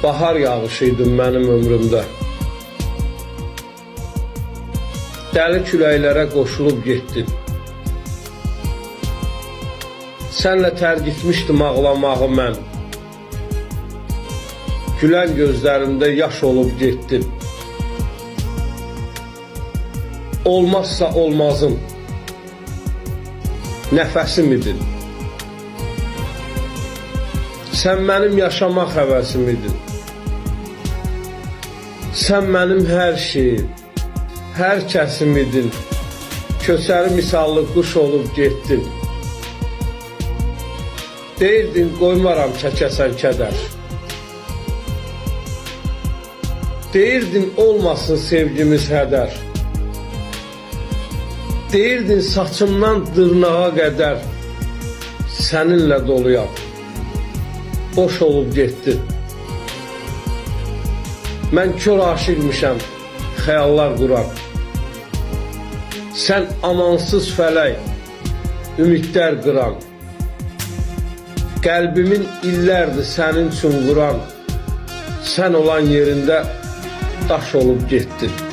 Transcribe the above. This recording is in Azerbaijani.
bahar yağışıydın mənim ömrümdə. Dəli küləklərə qoşulub getdin. Sənlə tərgitmişdim ağlamağı mən. Gülən gözlərində yaş olub getdin. Olmazsa olmazım, nəfəsim idin. Sən mənim yaşamaq həvəsim idin. Sən mənim hər şeyim, hər kəsim idin. Köçəri misallı quş olub getdin. Deyirdin qoymaram çəkəsən kədər. Deyirdin olmasın sevgimiz hədər. Deyirdin saçımdan dırnağa qədər səninlə doluyam. Boş olub getdin. Mən kör aşıqmışam, xəyallar quran. Sən amansız fələk, ümidlər qıran. Qəlbimin illərdir sənin üçün quran. Sən olan yerində daş olub getdin.